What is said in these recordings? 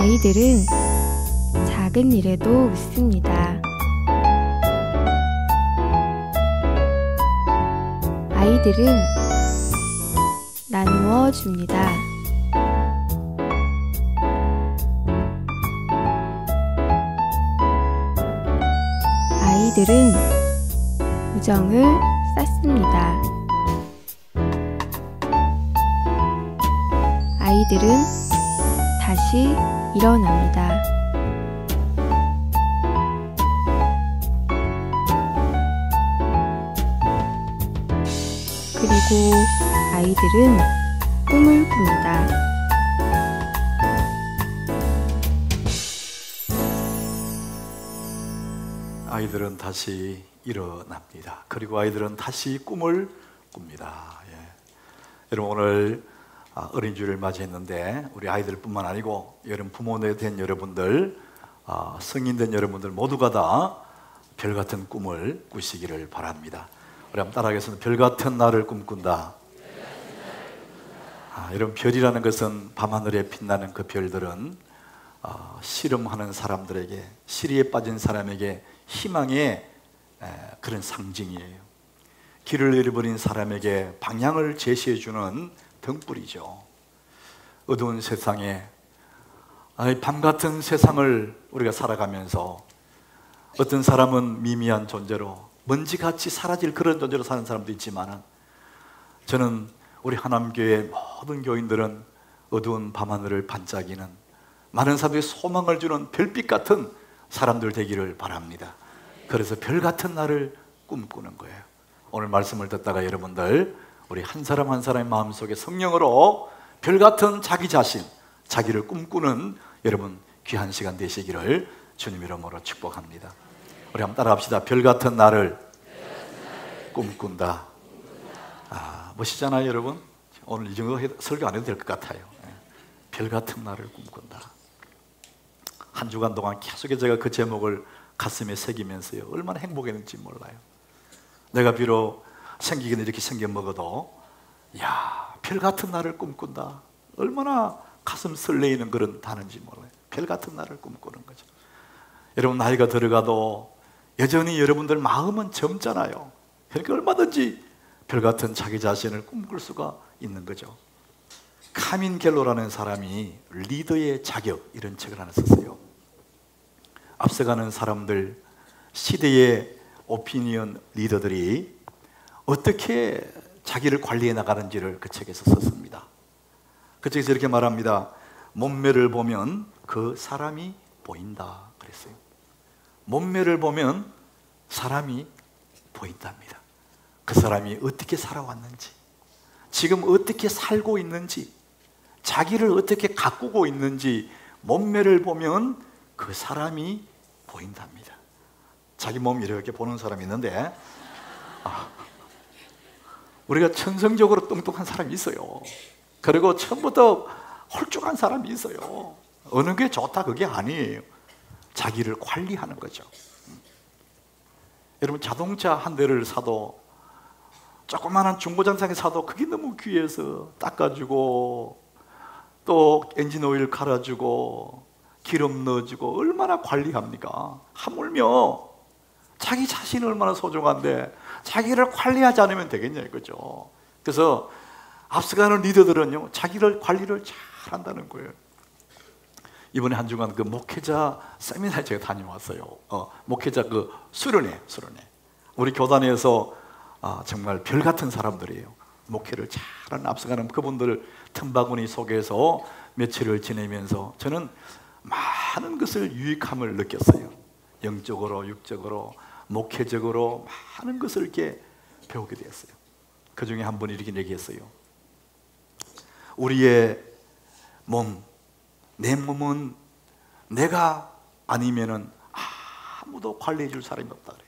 아이들은 작은 일에도 웃습니다. 아이들은 나누어 줍니다. 아이들은 우정을 쌓습니다. 아이들은 다시 일어납니다. 그리고 아이들은 꿈을 꾼다. 아이들은 다시 일어납니다. 그리고 아이들은 다시 꿈을 꿉니다. 여러분, 오늘 어린이주일을 맞이했는데 우리 아이들뿐만 아니고 여러분 부모 된 여러분들, 성인 된 여러분들 모두가 다 별같은 꿈을 꾸시기를 바랍니다. 우리 한번 따라하겠습니다. 별같은 날을 꿈꾼다. 여러분, 별이라는 것은 밤하늘에 빛나는 그 별들은 씨름하는 사람들에게, 시리에 빠진 사람에게 희망의 그런 상징이에요. 길을 잃어버린 사람에게 방향을 제시해주는 등불이죠. 어두운 세상에, 밤같은 세상을 우리가 살아가면서 어떤 사람은 미미한 존재로 먼지같이 사라질 그런 존재로 사는 사람도 있지만, 저는 우리 하남교회 모든 교인들은 어두운 밤하늘을 반짝이는, 많은 사람들이 소망을 주는 별빛 같은 사람들 되기를 바랍니다. 그래서 별같은 날을 꿈꾸는 거예요. 오늘 말씀을 듣다가 여러분들, 우리 한 사람 한 사람의 마음속에 성령으로 별같은 자기 자신, 자기를 꿈꾸는 여러분 귀한 시간 되시기를 주님 이름으로 축복합니다. 우리 한번 따라합시다. 별같은 날을 꿈꾼다. 멋있잖아요, 여러분. 오늘 이 정도 설교 안 해도 될 것 같아요. 별같은 날을 꿈꾼다. 한 주간 동안 계속 제가 그 제목을 가슴에 새기면서요, 얼마나 행복했는지 몰라요. 내가 비록 생기기는 이렇게 생겨먹어도, 별같은 날을 꿈꾼다. 얼마나 가슴 설레이는 그런 단어인지 몰라요. 별같은 날을 꿈꾸는 거죠. 여러분, 나이가 들어가도 여전히 여러분들 마음은 젊잖아요. 그러니까 얼마든지 별같은 자기 자신을 꿈꿀 수가 있는 거죠. 카민 갤로라는 사람이 리더의 자격, 이런 책을 하나 썼어요. 앞서가는 사람들, 시대의 오피니언 리더들이 어떻게 자기를 관리해 나가는지를 그 책에서 썼습니다. 그 책에서 이렇게 말합니다. 몸매를 보면 그 사람이 보인다 그랬어요. 몸매를 보면 사람이 보인답니다. 그 사람이 어떻게 살아왔는지, 지금 어떻게 살고 있는지, 자기를 어떻게 가꾸고 있는지 몸매를 보면 그 사람이 보인답니다. 자기 몸 이렇게 보는 사람이 있는데, 우리가 천성적으로 뚱뚱한 사람이 있어요. 그리고 처음부터 홀쭉한 사람이 있어요. 어느 게 좋다 그게 아니에요. 자기를 관리하는 거죠. 여러분, 자동차 한 대를 사도, 조그마한 중고장상에 사도 그게 너무 귀해서 닦아주고, 또 엔진 오일 갈아주고, 기름 넣어주고, 얼마나 관리합니까? 하물며 자기 자신이 얼마나 소중한데 자기를 관리하지 않으면 되겠냐 이거죠. 그래서 앞서가는 리더들은요, 자기를 관리를 잘 한다는 거예요. 이번에 한 주간 그 목회자 세미나에 제가 다녀왔어요. 목회자 그 수련회. 우리 교단에서 정말 별 같은 사람들이에요. 목회를 잘하는 앞서가는 그분들 틈바구니 속에서 며칠을 지내면서 저는 많은 것을 유익함을 느꼈어요. 영적으로, 육적으로, 목회적으로 많은 것을 이렇게 배우게 되었어요. 그 중에 한 분이 이렇게 얘기했어요. 우리의 몸, 내 몸은 내가 아니면은 아무도 관리해 줄 사람이 없다 그래요.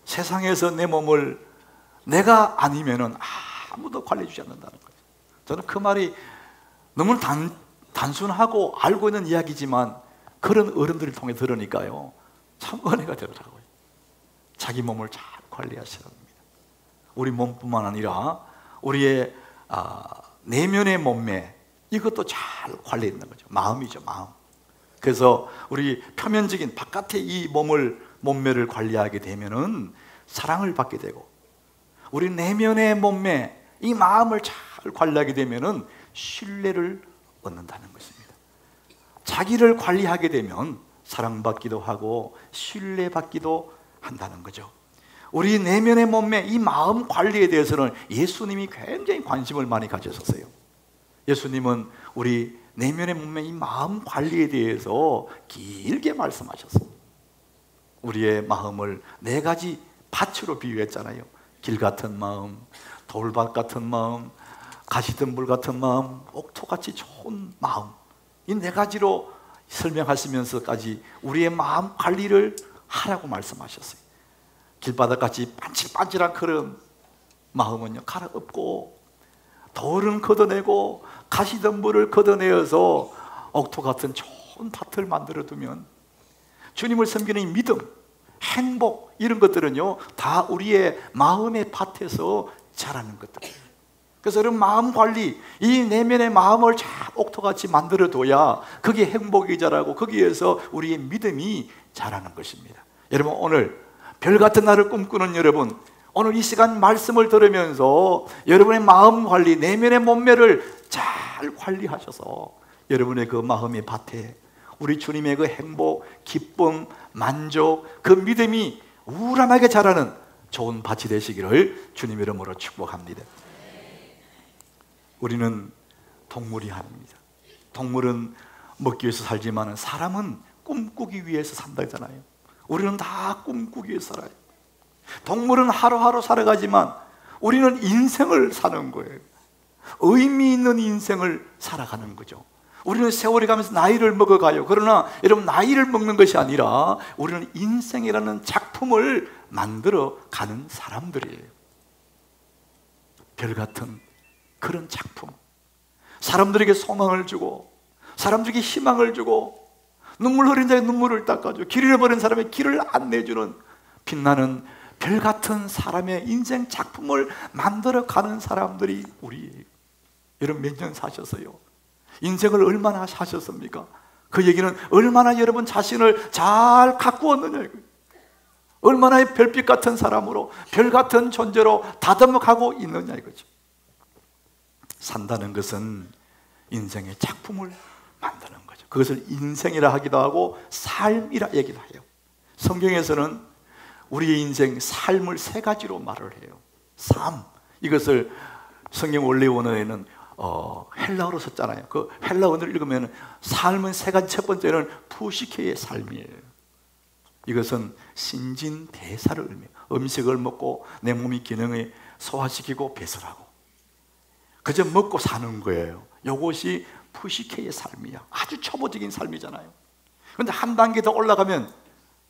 세상에서 내 몸을 내가 아니면은 아무도 관리해 주지 않는다는 거예요. 저는 그 말이 너무 단순하고 알고 있는 이야기지만 그런 어른들을 통해 들으니까요, 참 은혜가 되더라고요. 자기 몸을 잘 관리하셔야 합니다. 우리 몸뿐만 아니라 우리의 내면의 몸매, 이것도 잘 관리했는 거죠. 마음이죠, 마음. 그래서 우리 표면적인 바깥의 이 몸매를 관리하게 되면은 사랑을 받게 되고, 우리 내면의 몸매, 이 마음을 잘 관리하게 되면은 신뢰를 얻는다는 것입니다. 자기를 관리하게 되면 사랑받기도 하고 신뢰받기도 한다는 거죠. 우리 내면의 몸매, 이 마음 관리에 대해서는 예수님이 굉장히 관심을 많이 가졌었어요. 예수님은 우리 내면의 몸매, 이 마음 관리에 대해서 길게 말씀하셨어요. 우리의 마음을 4가지 밭으로 비유했잖아요. 길 같은 마음, 돌밭 같은 마음, 가시덤불 같은 마음, 옥토같이 좋은 마음, 이 4가지로 설명하시면서까지 우리의 마음 관리를 하라고 말씀하셨어요. 길바닥같이 반질반질한 그런 마음은요, 갈아엎고 돌은 걷어내고 가시덤불을 걷어내어서 옥토 같은 좋은 밭을 만들어 두면, 주님을 섬기는 이 믿음, 행복, 이런 것들은요 다 우리의 마음의 밭에서 자라는 것들. 그래서 여러분, 마음 관리, 이 내면의 마음을 잘 옥토같이 만들어 둬야 거기에 행복이 자라고 거기에서 우리의 믿음이 자라는 것입니다. 여러분, 오늘 별같은 날을 꿈꾸는 여러분, 오늘 이 시간 말씀을 들으면서 여러분의 마음 관리, 내면의 몸매를 잘 관리하셔서 여러분의 그 마음의 밭에 우리 주님의 그 행복, 기쁨, 만족, 그 믿음이 우람하게 자라는 좋은 밭이 되시기를 주님 이름으로 축복합니다. 우리는 동물이 아닙니다. 동물은 먹기 위해서 살지만 사람은 꿈꾸기 위해서 산다잖아요. 우리는 다 꿈꾸기 위해서 살아요. 동물은 하루하루 살아가지만 우리는 인생을 사는 거예요. 의미 있는 인생을 살아가는 거죠. 우리는 세월이 가면서 나이를 먹어가요. 그러나 여러분, 나이를 먹는 것이 아니라 우리는 인생이라는 작품을 만들어 가는 사람들이에요. 별같은 그런 작품, 사람들에게 소망을 주고 사람들에게 희망을 주고 눈물 흘린 자의 눈물을 닦아주고 길 잃어버린 사람의 길을 안내주는 빛나는 별같은 사람의 인생 작품을 만들어가는 사람들이 우리예요. 여러분, 몇 년 사셨어요? 인생을 얼마나 사셨습니까? 그 얘기는 얼마나 여러분 자신을 잘 가꾸었느냐, 얼마나 별빛 같은 사람으로, 별같은 존재로 다듬어가고 있느냐 이거죠. 산다는 것은 인생의 작품을 만드는 거죠. 그것을 인생이라 하기도 하고 삶이라 얘기도 해요. 성경에서는 우리의 인생, 삶을 3가지로 말을 해요. 삶, 이것을 성경 원래 원어에는 헬라어로 썼잖아요. 그 헬라 원어를 읽으면 삶은 3가지. 첫 번째는 푸시케의 삶이에요. 이것은 신진대사를 의미해요. 음식을 먹고 내 몸이 기능을 소화시키고 배설하고 그저 먹고 사는 거예요. 이것이 푸시케의 삶이야. 아주 초보적인 삶이잖아요. 그런데 한 단계 더 올라가면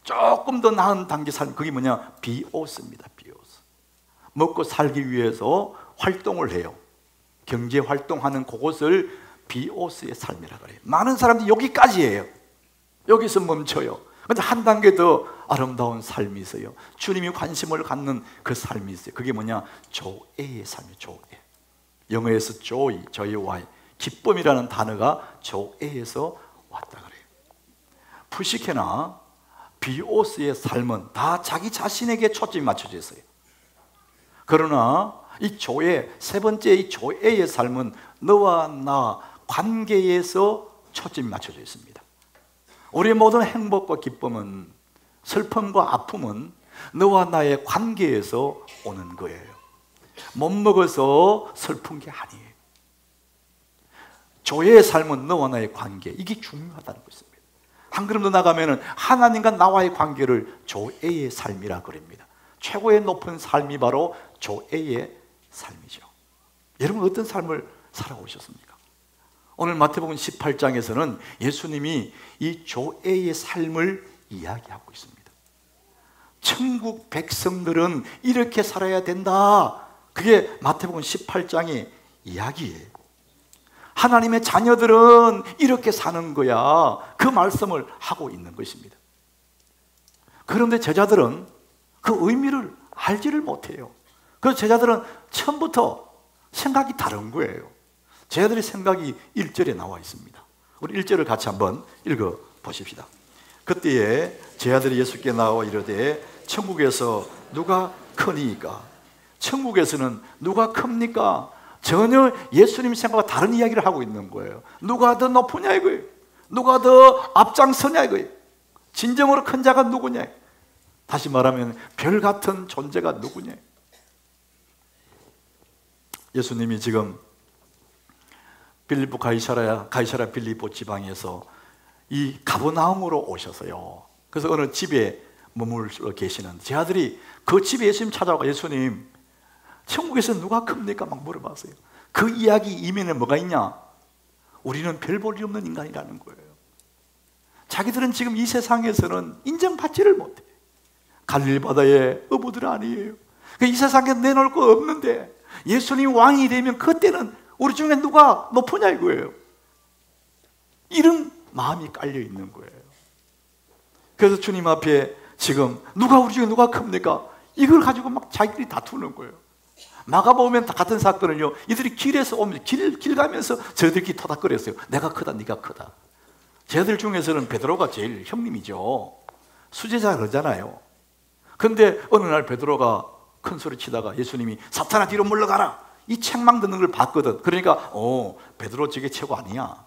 조금 더 나은 단계 삶, 그게 뭐냐? 비오스입니다. 비오스. 먹고 살기 위해서 활동을 해요. 경제 활동하는 그것을 비오스의 삶이라고 그래요. 많은 사람들이 여기까지예요. 여기서 멈춰요. 그런데 한 단계 더 아름다운 삶이 있어요. 주님이 관심을 갖는 그 삶이 있어요. 그게 뭐냐? 조애의 삶이에요. 조애. 영어에서 joy, joy, 기쁨이라는 단어가 조애에서 왔다 그래요. 푸시케나 비오스의 삶은 다 자기 자신에게 초점이 맞춰져 있어요. 그러나 이 조애, 3번째 이 조애의 삶은 너와 나 관계에서 초점이 맞춰져 있습니다. 우리의 모든 행복과 기쁨은, 슬픔과 아픔은 너와 나의 관계에서 오는 거예요. 못 먹어서 슬픈 게 아니에요. 조애의 삶은 너와 나의 관계, 이게 중요하다는 것입니다. 한 걸음 더 나가면 하나님과 나와의 관계를 조애의 삶이라 그럽니다. 최고의 높은 삶이 바로 조애의 삶이죠. 여러분, 어떤 삶을 살아오셨습니까? 오늘 마태복음 18장에서는 예수님이 이 조애의 삶을 이야기하고 있습니다. 천국 백성들은 이렇게 살아야 된다. 그게 마태복음 18장의 이야기예요. 하나님의 자녀들은 이렇게 사는 거야. 그 말씀을 하고 있는 것입니다. 그런데 제자들은 그 의미를 알지를 못해요. 그래서 제자들은 처음부터 생각이 다른 거예요. 제 아들의 생각이 1절에 나와 있습니다. 우리 1절을 같이 한번 읽어 보십시다. 그때에 제 아들이 예수께 나와 이르되 천국에서 누가 크니까? 천국에서는 누가 큽니까? 전혀 예수님 생각과 다른 이야기를 하고 있는 거예요. 누가 더 높으냐 이거예요. 누가 더 앞장서냐 이거예요. 진정으로 큰 자가 누구냐. 다시 말하면 별 같은 존재가 누구냐. 예수님이 지금 빌립보 가이사라 빌립보 지방에서 이 가버나움으로 오셔서요. 그래서 어느 집에 머물러 계시는 제 아들이 그 집에 예수님 찾아오고 예수님 천국에서 누가 큽니까? 막 물어봤어요. 그 이야기 이면에 뭐가 있냐? 우리는 별 볼 일 없는 인간이라는 거예요. 자기들은 지금 이 세상에서는 인정받지를 못해. 갈릴리 바다의 어부들 아니에요. 이 세상에 내놓을 거 없는데 예수님 왕이 되면 그때는 우리 중에 누가 높으냐 이거예요. 이런 마음이 깔려 있는 거예요. 그래서 주님 앞에 지금 우리 중에 누가 큽니까? 이걸 가지고 막 자기들이 다투는 거예요. 마가복음에 같은 사건을요, 이들이 길에서 오면 길 가면서 저희들끼리 토닥거렸어요. 내가 크다, 네가 크다. 쟤들 중에서는 베드로가 제일 형님이죠. 수제자 그러잖아요. 근데 어느 날 베드로가 큰 소리 치다가 예수님이 사탄아 뒤로 물러가라, 이 책망 듣는 걸 봤거든. 그러니까 베드로 저게 최고 아니야.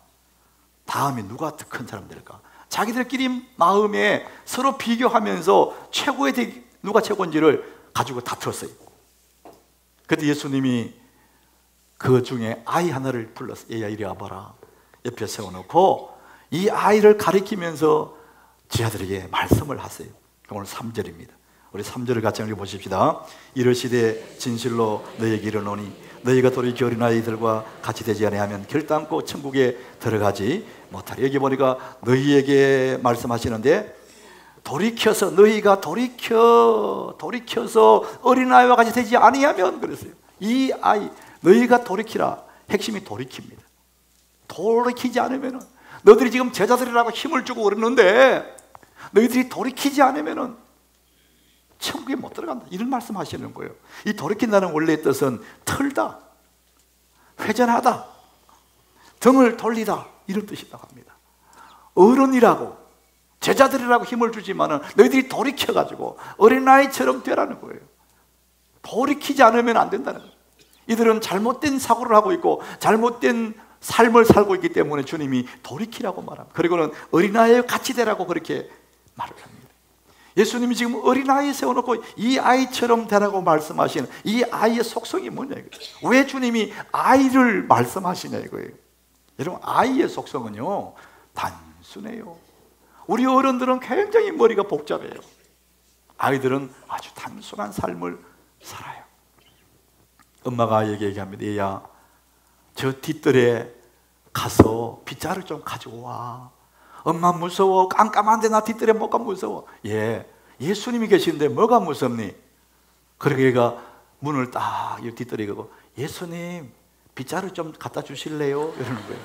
다음에 누가 더 큰 사람 될까? 자기들끼리 마음에 서로 비교하면서 최고의 누가 최고인지를 가지고 다투었어요. 그때 예수님이 그 중에 아이 하나를 불러서 얘야 이리 와봐라. 옆에 세워놓고 이 아이를 가리키면서 제 아들에게 말씀을 하세요. 오늘 3절입니다. 우리 3절을 같이 읽어보십시다. 이르시되 진실로 너희에게 이르노니 너희가 돌이켜 어린아이들과 같이 되지 아니하면 결단코 천국에 들어가지 못하리. 여기 보니까 너희에게 말씀하시는데 돌이켜서 너희가 돌이켜서 어린아이와 같이 되지 아니하면 그랬어요. 이 아이 너희가 돌이키라. 핵심이 돌이킵니다. 돌이키지 않으면 너희들이 지금 제자들이라고 힘을 주고 그러는데 너희들이 돌이키지 않으면 천국에 못 들어간다. 이런 말씀하시는 거예요. 이 돌이킨다는 원래의 뜻은 털다, 회전하다, 등을 돌리다 이런 뜻이라고 합니다. 어른이라고 제자들이라고 힘을 주지만은 너희들이 돌이켜가지고 어린아이처럼 되라는 거예요. 돌이키지 않으면 안 된다는 거예요. 이들은 잘못된 사고를 하고 있고 잘못된 삶을 살고 있기 때문에 주님이 돌이키라고 말합니다. 그리고는 어린아이와 같이 되라고 그렇게 말을 합니다. 예수님이 지금 어린아이 세워놓고 이 아이처럼 되라고 말씀하시는 이 아이의 속성이 뭐냐 이거예요. 왜 주님이 아이를 말씀하시냐 이거예요. 여러분, 아이의 속성은요 단순해요. 우리 어른들은 굉장히 머리가 복잡해요. 아이들은 아주 단순한 삶을 살아요. 엄마가 아이에게 얘기합니다. 얘야, 저 뒷뜰에 가서 빗자루 좀 가지고 와. 엄마 무서워. 깜깜한데 나 뒷뜰에 못 가 무서워. 예수님이 계시는데 뭐가 무섭니? 그러니까 얘가 문을 딱 뒷뜰에 가고 예수님 빗자루 좀 갖다 주실래요? 이러는 거예요.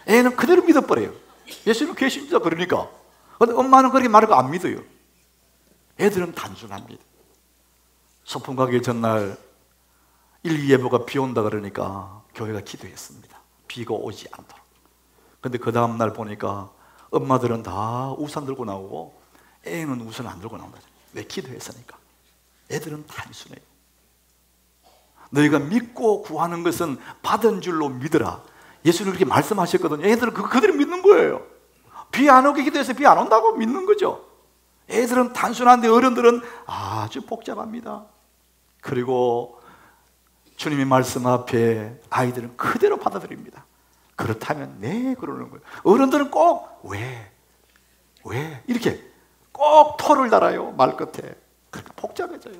애는 그대로 믿어버려요. 예수님 계십니다. 그러니까. 근데 엄마는 그렇게 말하고 안 믿어요. 애들은 단순합니다. 소풍 가기 전날 일기예보가 비 온다 그러니까 교회가 기도했습니다. 비가 오지 않도록. 근데 그 다음날 보니까 엄마들은 다 우산 들고 나오고 애는 우산 안 들고 나온다. 왜? 기도했으니까. 애들은 단순해요. 너희가 믿고 구하는 것은 받은 줄로 믿으라. 예수님 그렇게 말씀하셨거든요. 애들은 그대로 믿는 거예요. 비 안 오게 기도해서 비 안 온다고 믿는 거죠. 애들은 단순한데 어른들은 아주 복잡합니다. 그리고 주님의 말씀 앞에 아이들은 그대로 받아들입니다. 그렇다면 네 그러는 거예요. 어른들은 꼭 왜 이렇게 꼭 토를 달아요. 말끝에. 그렇게 복잡해져요.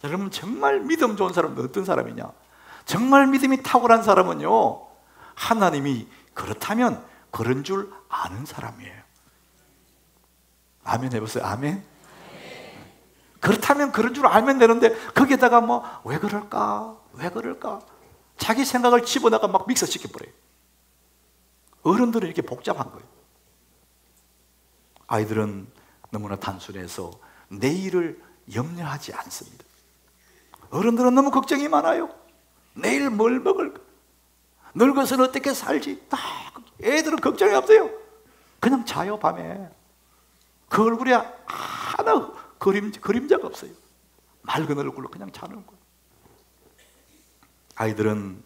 여러분, 정말 믿음 좋은 사람은 어떤 사람이냐? 정말 믿음이 탁월한 사람은요, 하나님이 그렇다면 그런 줄 아는 사람이에요. 아멘 해보세요. 아멘. 그렇다면 그런 줄 알면 되는데 거기에다가 왜 그럴까? 자기 생각을 집어넣어가 막 믹서시켜버려요. 어른들은 이렇게 복잡한 거예요. 아이들은 너무나 단순해서 내일을 염려하지 않습니다. 어른들은 너무 걱정이 많아요. 내일 뭘 먹을까? 늙어서는 어떻게 살지? 애들은 걱정이 없어요. 그냥 자요, 밤에. 그 얼굴에 하나 그림자가 없어요. 맑은 얼굴로 그냥 자는 거예요. 아이들은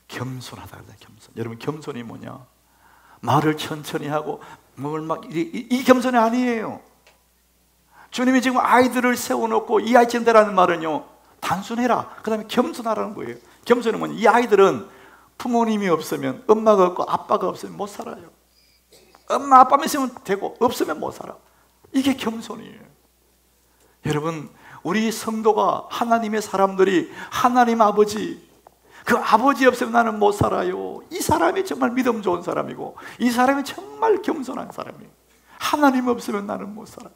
겸손하다 그러잖아요. 겸손. 여러분, 겸손이 뭐냐? 말을 천천히 하고 뭘 막 이 겸손이 아니에요. 주님이 지금 아이들을 세워놓고 이 아이처럼 되라는 말은요, 단순해라, 그 다음에 겸손하라는 거예요. 겸손은 뭐냐? 이 아이들은 부모님이 없으면, 엄마가 없고 아빠가 없으면 못 살아요. 엄마 아빠만 있으면 되고 없으면 못 살아. 이게 겸손이에요. 여러분, 우리 성도가, 하나님의 사람들이 하나님 아버지, 그 아버지 없으면 나는 못 살아요. 이 사람이 정말 믿음 좋은 사람이고, 이 사람이 정말 겸손한 사람이에요. 하나님 없으면 나는 못 살아.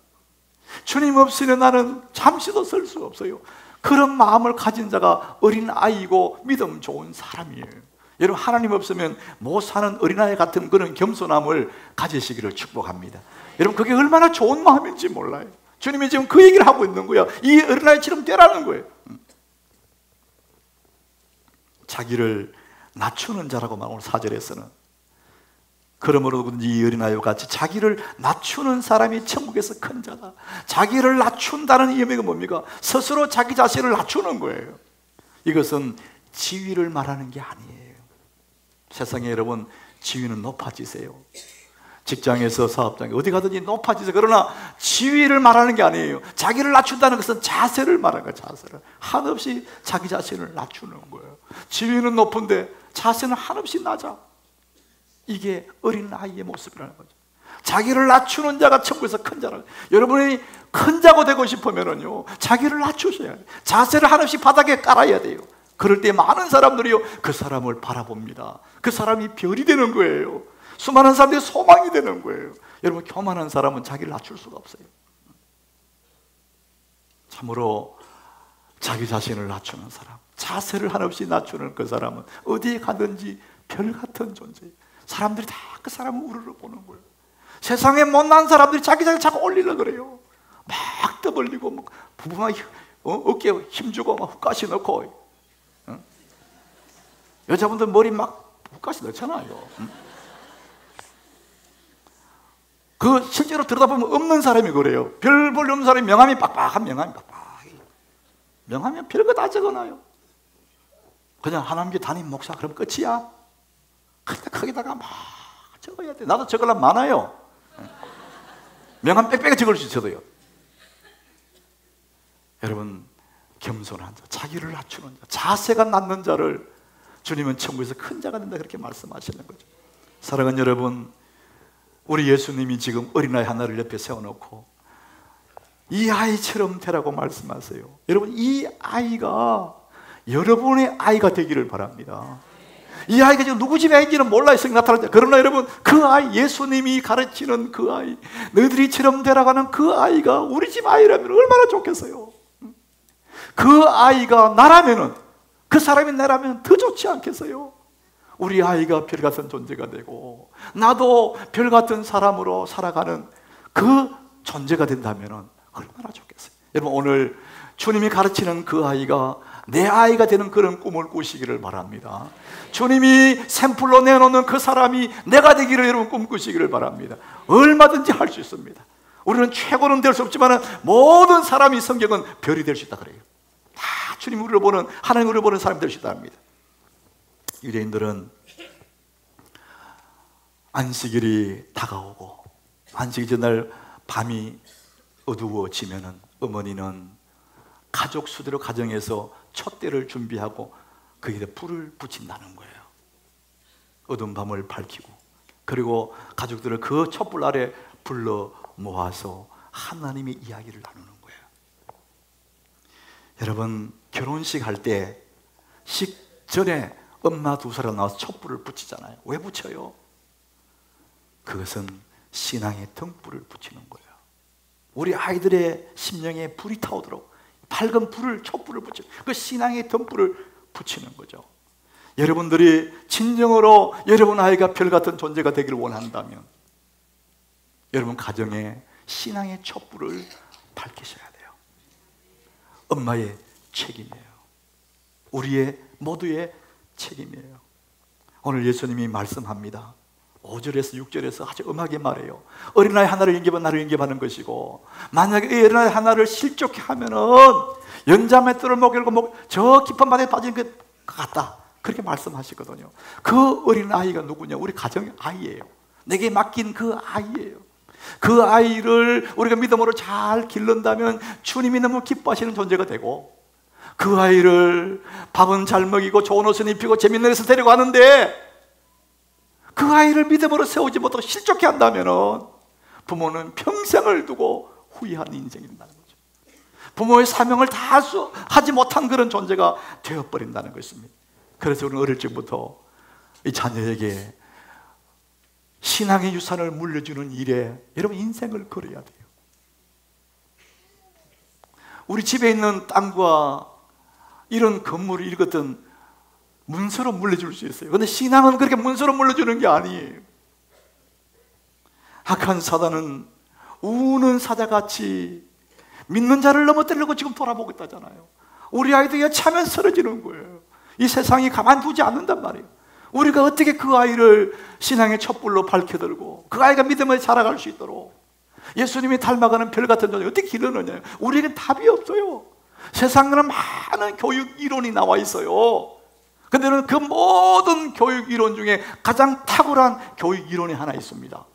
주님 없이는 나는 잠시도 설 수 없어요. 그런 마음을 가진 자가 어린아이고 믿음 좋은 사람이에요. 여러분, 하나님 없으면 못 사는 어린아이 같은 그런 겸손함을 가지시기를 축복합니다. 여러분, 그게 얼마나 좋은 마음인지 몰라요. 주님이 지금 그 얘기를 하고 있는 거야. 이 어린아이처럼 되라는 거예요. 자기를 낮추는 자라고 말, 오늘 4절에서는. 그러므로 이 어린아이와 같이 자기를 낮추는 사람이 천국에서 큰 자다. 자기를 낮춘다는 의미가 뭡니까? 스스로 자기 자신을 낮추는 거예요. 이것은 지위를 말하는 게 아니에요. 세상에 여러분, 지위는 높아지세요. 직장에서, 사업장에, 어디 가든지 높아지세요. 그러나 지위를 말하는 게 아니에요. 자기를 낮춘다는 것은 자세를 말하는 거예요. 자세를. 한없이 자기 자신을 낮추는 거예요. 지위는 높은데 자세는 한없이 낮아. 이게 어린아이의 모습이라는 거죠. 자기를 낮추는 자가 천국에서 큰 자라. 여러분이 큰 자가 되고 싶으면요, 자기를 낮추셔야 돼요. 자세를 한없이 바닥에 깔아야 돼요. 그럴 때 많은 사람들이요, 그 사람을 바라봅니다. 그 사람이 별이 되는 거예요. 수많은 사람들이 소망이 되는 거예요. 여러분, 교만한 사람은 자기를 낮출 수가 없어요. 참으로 자기 자신을 낮추는 사람, 자세를 한없이 낮추는 그 사람은 어디에 가든지 별 같은 존재예요. 사람들이 다 그 사람을 우러러 보는 거예요. 세상에 못난 사람들이 자기 자신을 자꾸 올리려고 그래요. 막 떠벌리고 막 부부만 어깨에 힘주고 막 훅가시 넣고, 여자분들 머리 막 훅가시 넣잖아요. 그 실제로 들여다보면 없는 사람이 그래요. 별 볼 없는 사람이 명함이 빡빡한 명함이 빡빡. 명함이 별거 다 적어놔요. 그냥 하나님께 담임 목사 그럼 끝이야. 근데 거기다가 막 적어야 돼. 나도 적으려면 많아요. 명함 빽빽하게 적을 수 있어도요. 여러분, 겸손한 자, 자기를 낮추는 자, 자세가 낮는 자를 주님은 천국에서 큰 자가 된다, 그렇게 말씀하시는 거죠. 사랑하는 여러분, 우리 예수님이 지금 어린아이 하나를 옆에 세워놓고 이 아이처럼 되라고 말씀하세요. 여러분, 이 아이가 여러분의 아이가 되기를 바랍니다. 이 아이가 지금 누구 집의 아이인지는 몰라요. 성경 나타날 때. 그러나 여러분, 그 아이, 예수님이 가르치는 그 아이, 너희들이처럼 되라고 하는 그 아이가 우리 집 아이라면 얼마나 좋겠어요. 그 아이가 나라면은, 그 사람이 나라면 더 좋지 않겠어요? 우리 아이가 별 같은 존재가 되고 나도 별 같은 사람으로 살아가는 그 존재가 된다면 얼마나 좋겠어요. 여러분, 오늘 주님이 가르치는 그 아이가 내 아이가 되는 그런 꿈을 꾸시기를 바랍니다. 주님이 샘플로 내놓는 그 사람이 내가 되기를 여러분 꿈꾸시기를 바랍니다. 얼마든지 할 수 있습니다. 우리는 최고는 될 수 없지만 모든 사람이 성경은 별이 될 수 있다 그래요. 다 주님 우리를 보는, 하나님 우리를 보는 사람이 될 수 있다 합니다. 유대인들은 안식일이 다가오고 안식일 전날 밤이 어두워지면은 어머니는 가족 수대로 가정에서 촛대를 준비하고 거기에 불을 붙인다는 거예요. 어두운 밤을 밝히고, 그리고 가족들을 그 촛불 아래 불러 모아서 하나님의 이야기를 나누는 거예요. 여러분, 결혼식 할 때 식전에 엄마 두 사람 나와서 촛불을 붙이잖아요. 왜 붙여요? 그것은 신앙의 등불을 붙이는 거예요. 우리 아이들의 심령에 불이 타오도록 밝은 불을, 촛불을 붙여요. 그 신앙의 등불을 붙이는 거죠. 여러분들이 진정으로 여러분 아이가 별 같은 존재가 되기를 원한다면 여러분 가정에 신앙의 촛불을 밝히셔야 돼요. 엄마의 책임이에요. 우리의 모두의 책임이에요. 오늘 예수님이 말씀합니다. 5절에서 6절에서 아주 엄하게 말해요. 어린아이 하나를 영접한 나를 영접하는 것이고, 만약에 이 어린아이 하나를 실족해 하면은 연자맷돌을 먹이고 저 깊은 바다에 빠지는 것 같다, 그렇게 말씀하시거든요. 그 어린아이가 누구냐? 우리 가정의 아이예요. 내게 맡긴 그 아이예요. 그 아이를 우리가 믿음으로 잘 기른다면 주님이 너무 기뻐하시는 존재가 되고, 그 아이를 밥은 잘 먹이고 좋은 옷을 입히고 재밌는 데서 데려가는데 그 아이를 믿음으로 세우지 못하고 실족해 한다면 부모는 평생을 두고 후회하는 인생이 된다는 거죠. 부모의 사명을 다 하지 못한 그런 존재가 되어버린다는 것입니다. 그래서 우리는 어릴 적부터 이 자녀에게 신앙의 유산을 물려주는 일에 여러분 인생을 걸어야 돼요. 우리 집에 있는 땅과 이런 건물을 이것든 문서로 물려줄 수 있어요. 그런데 신앙은 그렇게 문서로 물려주는 게 아니에요. 악한 사단은 우는 사자같이 믿는 자를 넘어뜨리려고 지금 돌아보고 있다잖아요. 우리 아이도 여차하면 쓰러지는 거예요. 이 세상이 가만두지 않는단 말이에요. 우리가 어떻게 그 아이를 신앙의 촛불로 밝혀들고 그 아이가 믿음을 자라갈 수 있도록 예수님이 닮아가는 별 같은 존재 어떻게 기르느냐. 우리에겐 답이 없어요. 세상에는 많은 교육 이론이 나와 있어요. 그런데 그 모든 교육 이론 중에 가장 탁월한 교육 이론이 하나 있습니다.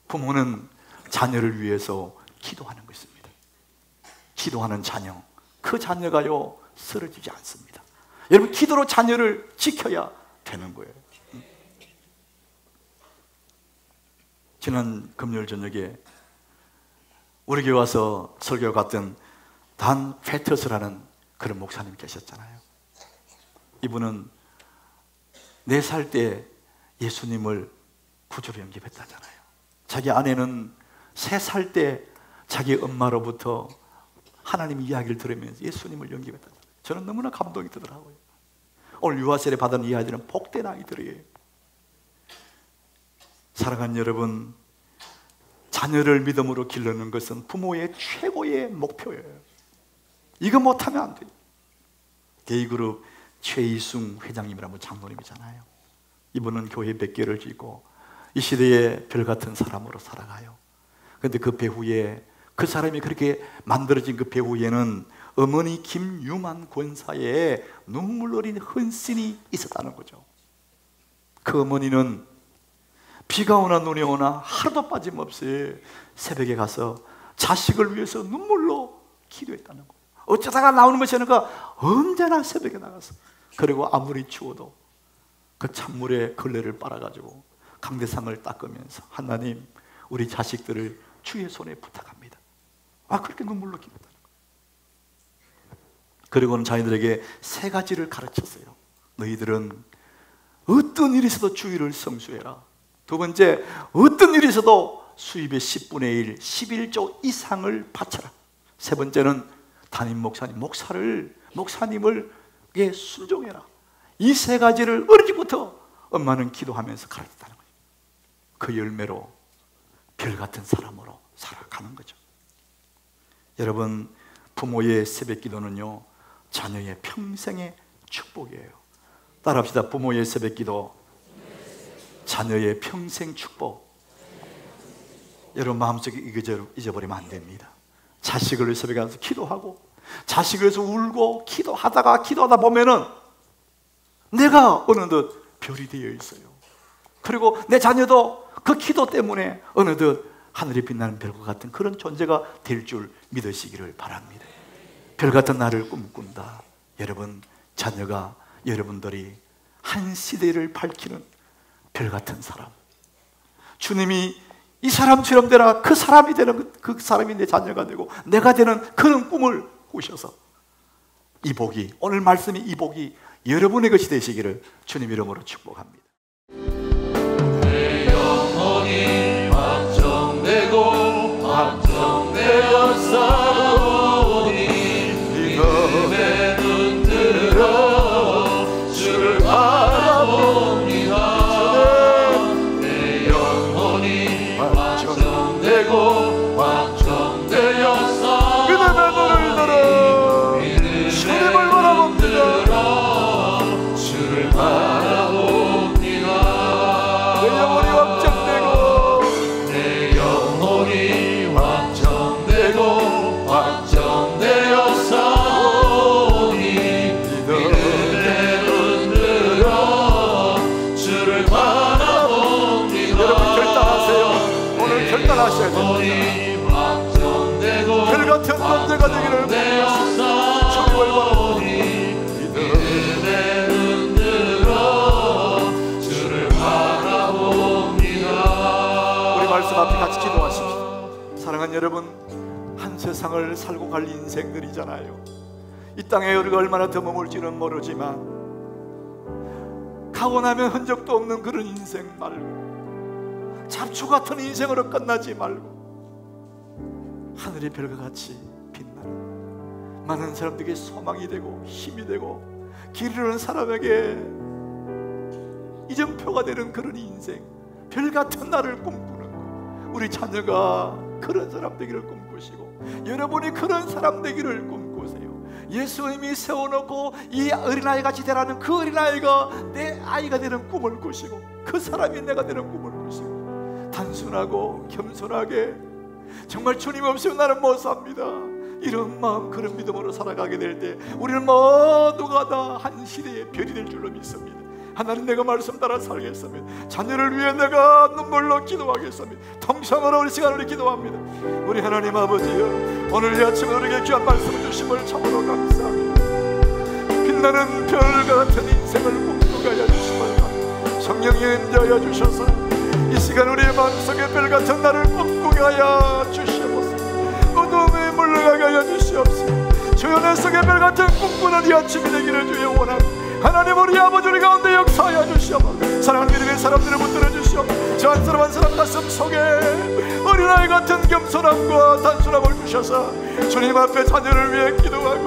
부모는 자녀를 위해서 기도하는 것입니다. 기도하는 자녀, 그 자녀가요 쓰러지지 않습니다. 여러분, 기도로 자녀를 지켜야 되는 거예요. 지난 금요일 저녁에 우리 교회 와서 설교 갔던 단 페터스라는 그런 목사님 계셨잖아요. 이분은 4살 때 예수님을 구주로 영접했다잖아요. 자기 아내는 3살 때 자기 엄마로부터 하나님 이야기를 들으면서 예수님을 영접했다잖아요. 저는 너무나 감동이 되더라고요. 오늘 유아 세례 받은 이 아이들은 복된 아이들이에요. 사랑하는 여러분, 자녀를 믿음으로 기르는 것은 부모의 최고의 목표예요. 이거 못하면 안 돼요. K그룹 최이승 회장님이라는 장로님이잖아요. 이분은 교회 100개를 짓고 이 시대에 별같은 사람으로 살아가요. 그런데 그 배후에, 그 사람이 그렇게 만들어진 그 배후에는 어머니 김유만 권사의 눈물 어린 헌신이 있었다는 거죠. 그 어머니는 비가 오나 눈이 오나 하루도 빠짐없이 새벽에 가서 자식을 위해서 눈물로 기도했다는 거예요. 어쩌다가 나오는 것이 아니라 언제나 새벽에 나가서, 그리고 아무리 추워도 그 찬물에 걸레를 빨아가지고 강대상을 닦으면서 하나님, 우리 자식들을 주의 손에 부탁합니다. 그렇게 눈물로 기도했다는 거예요. 그리고는 자기들에게 3가지를 가르쳤어요. 너희들은 어떤 일이 있어도 주의를 성수해라. 2번째, 어떤 일이 있어도 수입의 10분의 1, 11조 이상을 바쳐라. 3번째는 담임 목사님, 목사님을 순종해라. 이 3가지를 어릴 적부터 엄마는 기도하면서 가르쳤다는 거예요. 그 열매로 별같은 사람으로 살아가는 거죠. 여러분, 부모의 새벽 기도는요 자녀의 평생의 축복이에요. 따라합시다. 부모의 새벽 기도, 자녀의 평생 축복. 여러분 마음속에 잊어버리면 안 됩니다. 자식을 위해서 새벽에 가서 기도하고, 자식을 위해서 울고 기도하다 보면은 내가 어느덧 별이 되어 있어요. 그리고 내 자녀도 그 기도 때문에 어느덧 하늘에 빛나는 별과 같은 그런 존재가 될 줄 믿으시기를 바랍니다. 별 같은 나를 꿈꾼다. 여러분, 자녀가 여러분들이 한 시대를 밝히는 별 같은 사람, 주님이 이 사람처럼 되라, 그 사람이 되는, 그 사람이 내 자녀가 되고 내가 되는 그런 꿈을 꾸셔서 이 복이, 오늘 말씀이 이 복이 여러분의 것이 되시기를 주님 이름으로 축복합니다. 내 영혼이 확정되고 확정되어 싸우니 믿음에 눈 들어 주를 바라봅니다. 내 영혼이 확정되고 확정되어 싸우니 믿음의 눈을 들어 주님을 바라봅니다. 주를 바라봅니다. 확정되었사오니 확정되고 별같은 존재가 되기를 주님을 바라보니 믿음의 눈으로 주를 바라봅니다. 우리 말씀 앞에 같이 기도하십시오. 사랑하는 여러분, 한 세상을 살고 갈 인생들이잖아요. 이 땅에 우리가 얼마나 더 머물지는 모르지만 가고 나면 흔적도 없는 그런 인생 말고, 잡초 같은 인생으로 끝나지 말고 하늘의 별과 같이 빛나는 많은 사람들에게 소망이 되고 힘이 되고 길 잃은 사람에게 이정표가 되는 그런 인생, 별 같은 나를 꿈꾸는 우리 자녀가 그런 사람 되기를 꿈꾸시고, 여러분이 그런 사람 되기를 꿈꾸세요. 예수님이 세워놓고 이 어린아이 같이 되라는 그 어린아이가 내 아이가 되는 꿈을 꾸시고, 그 사람이 내가 되는 꿈을 꾸시고, 단순하고 겸손하게 정말 주님 없이는 나는 못 삽니다, 이런 마음, 그런 믿음으로 살아가게 될 때 우리는 모두가 다 한 시대의 별이 될 줄로 믿습니다. 하나님, 내가 말씀 따라 살겠습니다. 자녀를 위해 내가 눈물로 기도하겠습니다. 통성으로 우리 시간을 기도합니다. 우리 하나님 아버지여, 오늘 이 아침에 우리에게 귀한 말씀을 주심을 참으로 감사합니다. 빛나는 별과 같은 인생을 꿈꾸게 하여 주시면 성령이 인도하여 주셔서 이 시간 우리의 마음속에 별 같은 나를 꿈꾸게 하여 주시옵소서. 어둠에 물러가게 하여 주시옵소서. 주여, 내 속에 별 같은 꿈꾸는 이 아침이 되기를 주여 원합니다. 하나님, 우리 아버지 우리 가운데 역사하여 주시옵소서. 사랑하는 믿음의 사람들을 붙들어 주시옵소서. 저 한 사람 한 사람 가슴 속에 어린아이 같은 겸손함과 단순함을 주셔서 주님 앞에 자녀를 위해 기도하고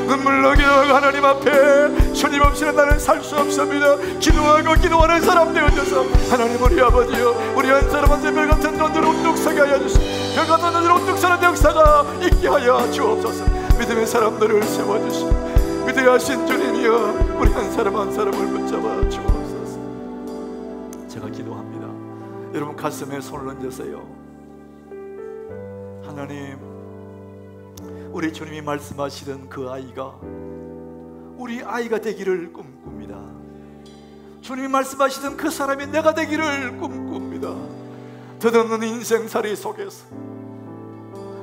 눈물로 기도하고, 하나님 앞에 주님 없이는 나는 살 수 없습니다 기도하고 기도하는 사람 되어줘서, 하나님 우리 아버지요, 우리 한 사람 한 사람 별 같은 존재로 우뚝 서게 하여 주시옵소서. 별 같은 존재로 우뚝 서는 역사가 있게 하여 주옵소서. 믿음의 사람들을 세워주시옵소서. 위대하신 주님이여, 우리 한 사람 한 사람을 붙잡아 주옵소서. 제가 기도합니다. 여러분 가슴에 손을 얹으세요. 하나님, 우리 주님이 말씀하시던 그 아이가 우리 아이가 되기를 꿈꿉니다. 주님이 말씀하시던 그 사람이 내가 되기를 꿈꿉니다. 덧없는 인생살이 속에서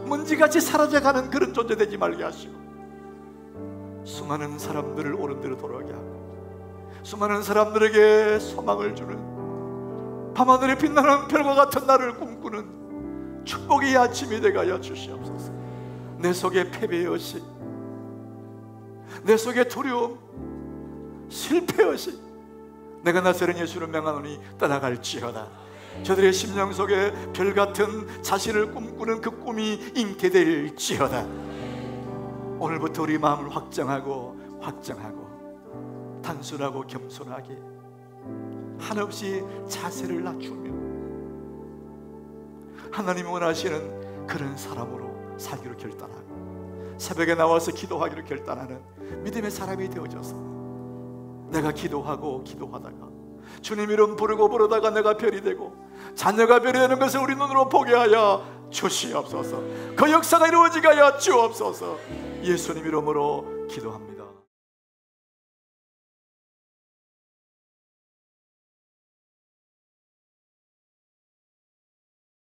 먼지같이 사라져가는 그런 존재 되지 말게 하시고, 수많은 사람들을 옳은 대로 돌아가게 하고, 수많은 사람들에게 소망을 주는 밤하늘에 빛나는 별과 같은 나를 꿈꾸는 축복의 아침이 되게 하여 주시옵소서. 내 속에 패배여시, 내 속에 두려움, 실패여시, 내가 나서는 예수를 명하노니 떠나갈지어다. 저들의 심령 속에 별같은 자신을 꿈꾸는 그 꿈이 잉태될지어다. 오늘부터 우리 마음을 확정하고 단순하고 겸손하게 한없이 자세를 낮추며 하나님이 원하시는 그런 사람으로 살기로 결단하고, 새벽에 나와서 기도하기로 결단하는 믿음의 사람이 되어져서, 내가 기도하다가 주님 이름 부르다가 내가 별이 되고 자녀가 별이 되는 것을 우리 눈으로 보게 하여 주시옵소서. 그 역사가 이루어지게 하여 주옵소서. 예수님 이름으로 기도합니다.